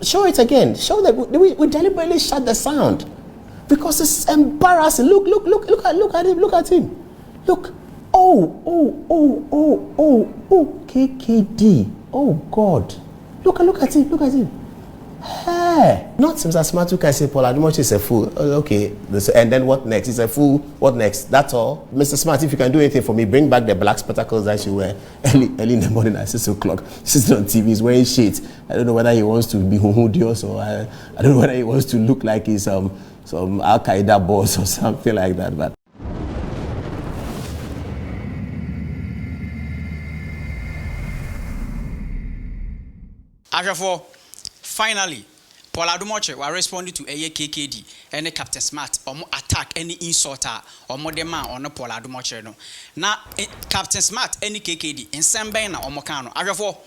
Show it again. Show that we deliberately shut the sound because it's embarrassing. Look at him. Look. Oh, KKD. Oh God. Look at him. Hey. Not Mr. Smart who can say Paul Adom Otchere is a fool. Okay. And then what next? He's a fool. What next? That's all. Mr. Smart, if you can do anything for me, bring back the black spectacles that you wear early in the morning at 6 o'clock. Sitting on TV, he's wearing shades. I don't know whether he wants to be homogeneous or I don't know whether he wants to look like he's some Al-Qaeda boss or something like that. But finally, Paul Adom Otchere was responding to a KKD and Captain Smart or attack any insulter or more demand on Paul Adom Otchere. No. Now, Captain Smart any KKD in Sambena or Mokano. Therefore,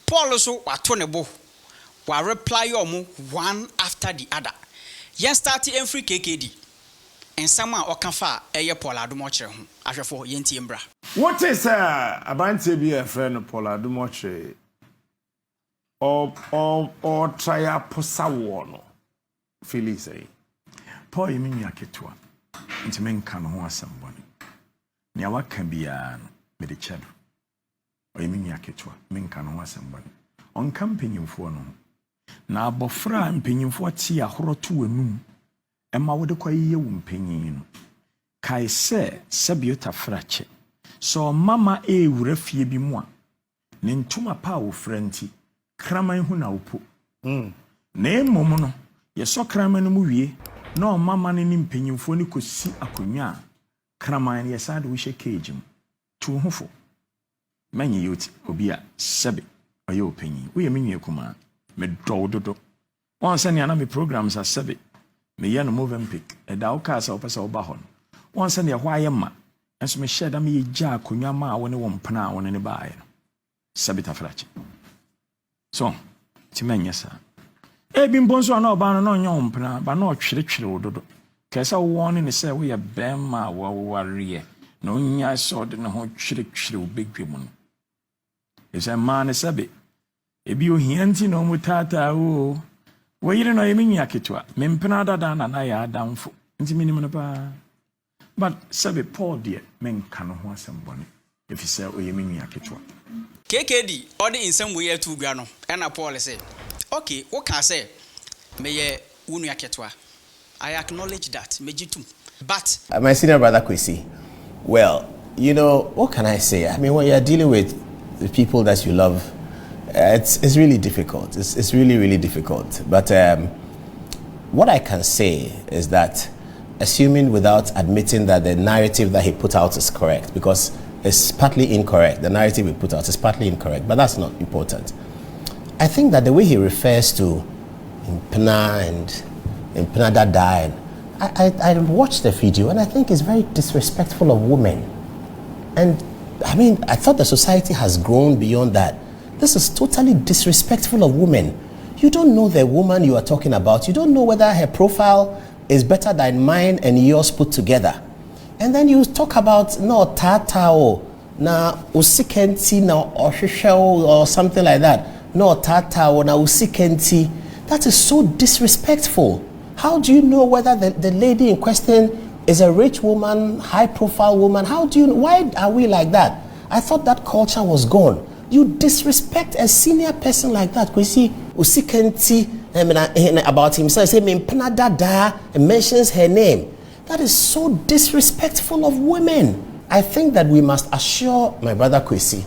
Paul also was tonable while reply one after the other. Yen started in free KKD and someone or Kanfa a Paul Adom Otchere. Therefore, Yenti Embra. What is a band to be a friend of Paul Adom Otchere? Or try a posa wono. Philly say, Paul, you mean yaketua. It's men can ho somebody. Niawa can be an medicado. Or you mean yaketua, men can ho somebody. On camping for no. Na bofra and pinion for tea a horror to a moon. Emma would acquire you pinion. Kai se sabiota frache. So mama e refie bi moi. Nintuma pa wo frenti. Kraman hu na upo. Na emom no ye so kraman no mu wie na o mama ne mpanyimfo ne kosi akonwa kraman ye sade wo hye cage mu tu hofo manye yoti obi a sebe oye opanyi wo ye menwie kuma me dododo won se ne ana me programs a sebe me ye no Movenpick e da wo ka sa wo pesa wo ba ho no won se ne ho aye ma enso me hye da me ye gya akonwa ma wo ne wo mpana a wo ne baaye no sebe tafrache. So, Timanyasa. Ebin Bonso no ban no nyom pna, ba no twere ododo. Kesa warning ne say we bema wa warrior. No nya so de no ho twere obedwem no. Is a man sabe. Ebi ohianti no mutata o. We yire no yemi nyaketwa. Mempna dada na ya adamfo. Nti minim no pa. But sabe Paul dear men kan ho asembone. If you say oyemi nyaketwa. KKD or the in some way to Gano and Paul say, okay, what can I say? May Unia Ketwa. I acknowledge that, Mejitum. But my senior brother Kwesi, well, you know, what can I say? I mean, when you're dealing with the people that you love, it's really difficult. It's really difficult. But what I can say is that, assuming without admitting that the narrative that he put out is correct, because it's partly incorrect. The narrative we put out is partly incorrect, but that's not important. I think that the way he refers to Impna and Impna that died, I watched the video and I think it's very disrespectful of women. And I mean, I thought the society has grown beyond that. This is totally disrespectful of women. You don't know the woman you are talking about. You don't know whether her profile is better than mine and yours put together. And then you talk about no tatao, na usikenti na ohwehwe or something like that. No tatao na usikenti. That is so disrespectful. How do you know whether the lady in question is a rich woman, high profile woman? How do you know? Why are we like that? I thought that culture was gone. You disrespect a senior person like that. Kwesi usikenti about himself. Say Impna Dada and mentions her name. That is so disrespectful of women. I think that we must assure my brother Kwesi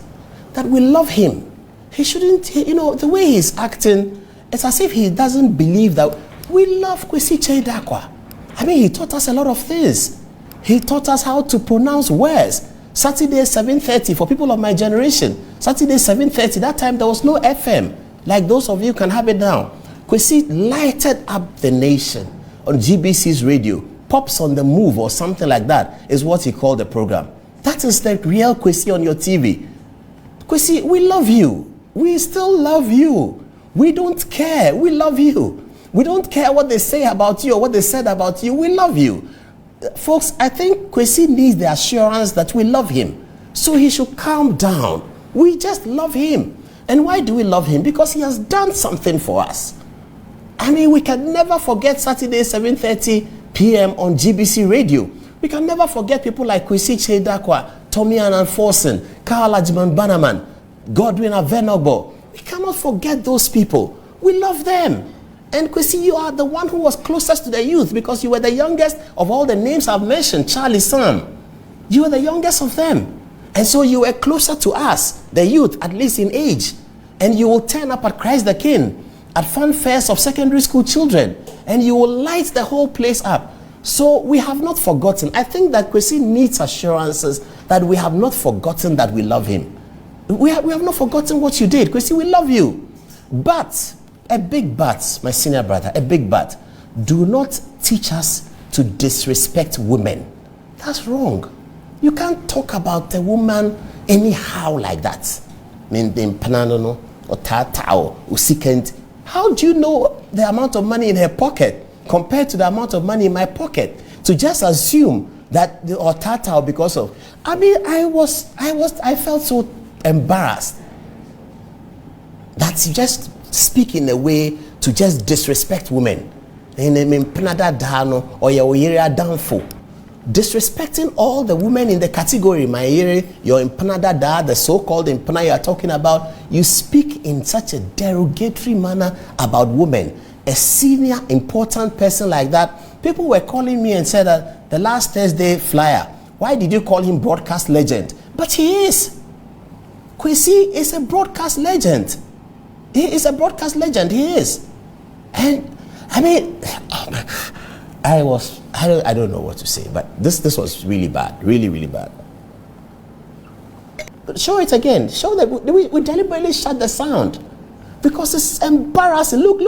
that we love him. He shouldn't, you know, the way he's acting, it's as if he doesn't believe that we love Kwesi Cheidakwa. I mean, he taught us a lot of things. He taught us how to pronounce words. Saturday 7:30 for people of my generation. Saturday 7:30, that time there was no FM. Like those of you can have it now. Kwesi lighted up the nation on GBC's radio. Pops on the Move or something like that is what he called the program. That is the real Kwesi on your TV. Kwesi, we love you. We still love you. We don't care. We love you. We don't care what they say about you or what they said about you. We love you. Folks, I think Kwesi needs the assurance that we love him. So he should calm down. We just love him. And why do we love him? Because he has done something for us. I mean, we can never forget Saturday 7:30 p.m. on GBC Radio. We can never forget people like Kwesi Chedakwa, Tommy Annan Forson, Carl Ajiman Banaman, Godwin Avenogbo. We cannot forget those people. We love them. And Kwesi, you are the one who was closest to the youth because you were the youngest of all the names I've mentioned, Charlie Sam. You were the youngest of them. And so you were closer to us, the youth, at least in age. And you will turn up at Christ the King, at fun fairs of secondary school children, and you will light the whole place up. So we have not forgotten. I think that Kwesi needs assurances that we have not forgotten that we love him. We have not forgotten what you did. Kwesi, we love you. But, a big but, my senior brother, a big but. Do not teach us to disrespect women. That's wrong. You can't talk about a woman anyhow like that. How do you know the amount of money in her pocket compared to the amount of money in my pocket? To just assume that the Otata because of, I mean, I felt so embarrassed that you just speak in a way to just disrespect women. Disrespecting all the women in the category, my area, your Impanada, the so-called Impana you are talking about, you speak in such a derogatory manner about women. A senior, important person like that, people were calling me and said that the last Thursday flyer, why did you call him broadcast legend? But he is. Kwesi is a broadcast legend. He is a broadcast legend, he is. And, I mean, I don't know what to say, but this was really bad, really, really bad. Show it again. Show that we deliberately shut the sound because it's embarrassing. Look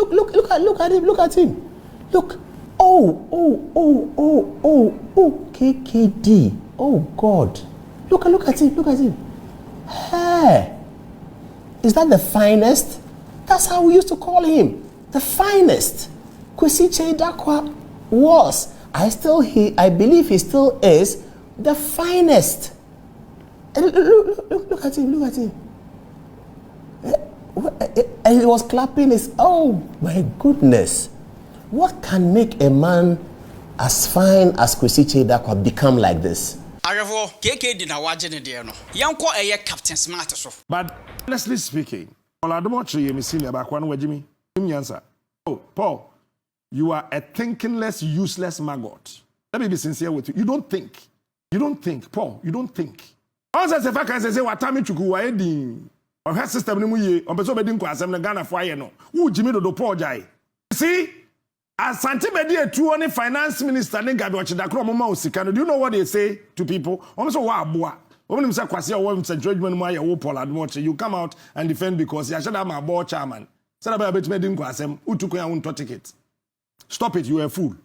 at him. Look. Oh, KKD. Oh God. Look at him. Hey, is that the finest? That's how we used to call him, the finest. Kwesi Chedakwa was, I believe he still is the finest. And look at him. And he was clapping his, oh my goodness. What can make a man as fine as Kwesi Chedakwa become like this? KKD na wajene de no. Yanko eye Captain Smart so. But honestly speaking, Adom Otchere me senior back one wajimi. Answer. Oh, Paul, you are a thinkingless, useless maggot. Let me be sincere with you. You don't think, Paul. You don't think. Also, if I can say what time chuku wa edi. Or her system ni mu ye. On beso bedin kwa asem na Ghana fo aye no. Wo Jimmy do Paul jai. See? Asante bedi etu oni finance minister ne Gabi Ochidakro mama osika no. Do you know what they say to people? Almost wa aboa. When say kwase o Central Judgment mu aye wo Paul Adom Otchere, you come out and defend because you should have my board chairman. Say na be bedin kwa asem utuko ya unto ticket. Stop it, you are a fool.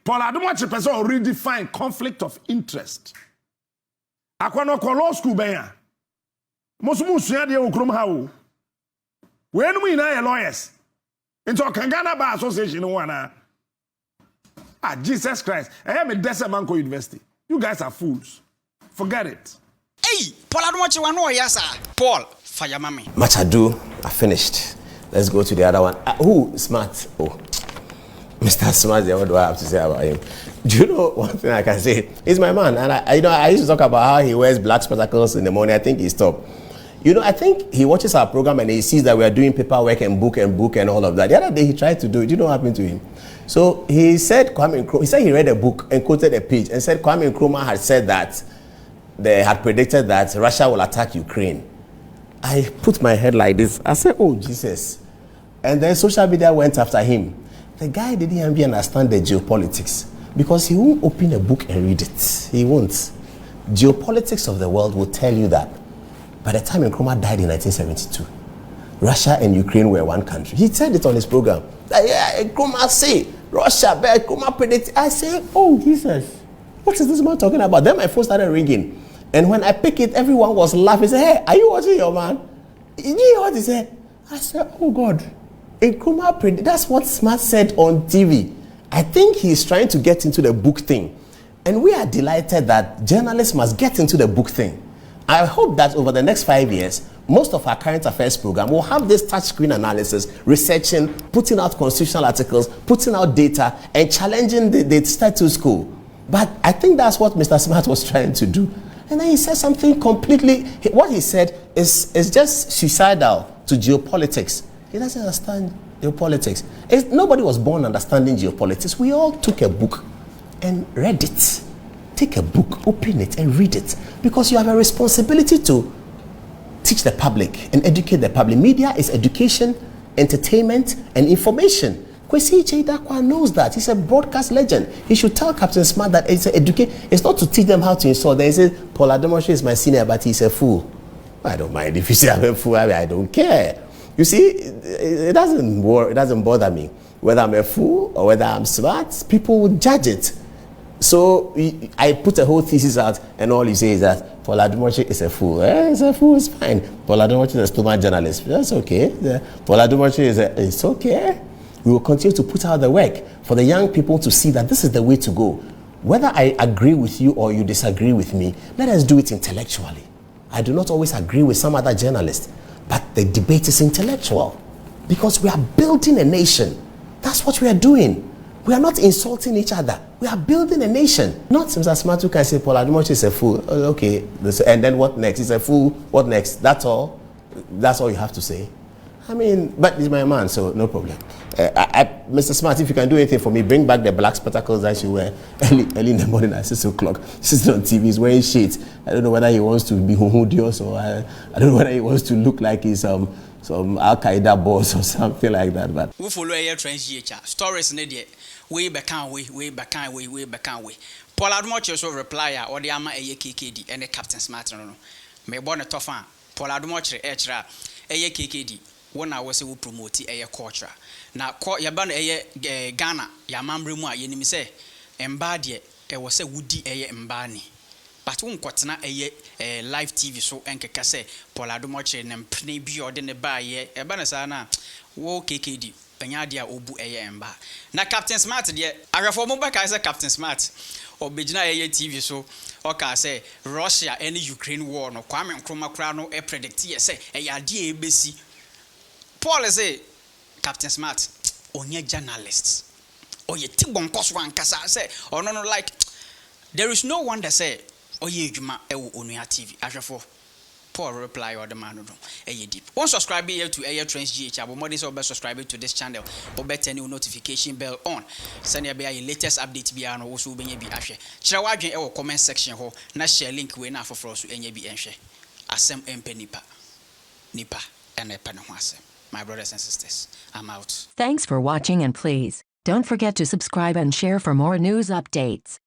Paul Adom Otchere person already defined conflict of interest. Akwano ko law school benya. Mosumu sua de okrom ha o. We enu ina lawyers. Into Kangana Bar Association one. Jesus Christ. I am a Desamanko University. You guys are fools. Forget it. Hey, Paul Adom Otchere wano yasa. Paul, fire mami. Much ado, I finished. Let's go to the other one. Who? Smart. Oh. Mr. Smart, what do I have to say about him? Do you know one thing I can say? He's my man. And I used to talk about how he wears black spectacles in the morning. I think he stopped. I think he watches our program and he sees that we are doing paperwork and book and all of that. The other day he tried to do it. Do you know what happened to him? So he said he said he read a book and quoted a page and said Kwame Nkrumah had said that they had predicted that Russia will attack Ukraine. I put my head like this. I said, oh Jesus. And then social media went after him. The guy didn't even understand the geopolitics because he won't open a book and read it. He won't. Geopolitics of the world will tell you that by the time Nkrumah died in 1972, Russia and Ukraine were one country. He said it on his program. Yeah, Nkrumah say Russia, but Nkrumah predict. I say, oh Jesus, what is this man talking about? Then my phone started ringing, and when I pick it, everyone was laughing. Say, hey, are you watching your man? You know what he said? I said, oh God. Nkrumah predict. That's what Smart said on TV. I think he's trying to get into the book thing. And we are delighted that journalists must get into the book thing. I hope that over the next 5 years, most of our current affairs program will have this touchscreen analysis, researching, putting out constitutional articles, putting out data, and challenging the status quo. But I think that's what Mr. Smart was trying to do. And then he said something completely, what he said is just suicidal to geopolitics. He doesn't understand geopolitics. Nobody was born understanding geopolitics. We all took a book and read it. Take a book, open it, and read it. Because you have a responsibility to teach the public and educate the public. Media is education, entertainment, and information. Kwesi Cheidakwa knows that. He's a broadcast legend. He should tell Captain Smart that it's not to teach them how to insult. They say, Paul Adom Otchere is my senior, but he's a fool. I don't mind if you say I'm a fool. I don't care. You see, it doesn't bother me whether I'm a fool or whether I'm smart. People will judge it. So I put a whole thesis out, and all you say is that Paul Adom Otchere is a fool. He's a fool, it's fine. Paul Adom Otchere is a stomach journalist. That's okay. Paul Adom Otchere it's okay. We will continue to put out the work for the young people to see that this is the way to go. Whether I agree with you or you disagree with me, let us do it intellectually. I do not always agree with some other journalists, but the debate is intellectual because we are building a nation. That's what we are doing. We are not insulting each other. We are building a nation. Not Mr. Smart who can say Paul Adom Otchere is a fool. Okay, and then what next? He's a fool. What next? That's all. That's all you have to say. I mean, but he's my man, so no problem. Mr. Smart, if you can do anything for me, bring back the black spectacles that you wear early in the morning at 6 o'clock. Sitting on TV, he's wearing shades. I don't know whether he wants to be homogeneous or I don't know whether he wants to look like he's some Al-Qaeda boss or something like that. But we follow a trends stories in the way back away. Paul Adom Otchere so reply or the ama a KKD and the Captain Smart. No, me born a tough fan. Paul Adom Otchere a KKD. One I was a promote a culture. Now, call your band a Ghana, your mamma, you say, embody there was a woody a embani. But one quarter a live TV so and Kase, Paul Adom Otchere and Penny Bjord in the bar, a banasana, wo KKD, Penyadia Obu a emba. Now, Captain Smart, dear, I reform back as a Captain Smart or Bejina a TV so. Okay, say Russia and Ukraine war no Kwame Nkrumah Krano a predict say a idea BC. Paul say Captain Smart onye journalists or ye tibon cause one kasa say or no like there is no one that say oye juma ewo onua TV afefo Paul reply or the man no eye deep one subscribe here to Air Trends GH abomodi so be subscribe to this channel or better new notification bell on send your latest update bia no wo so benye bi ahwe kire wadwen ewo comment section ho na share link we na afoforo so enye bi enhwe asem empe nipa and epa no ho asem. My brothers and sisters, I'm out. Thanks for watching and please don't forget to subscribe and share for more news updates.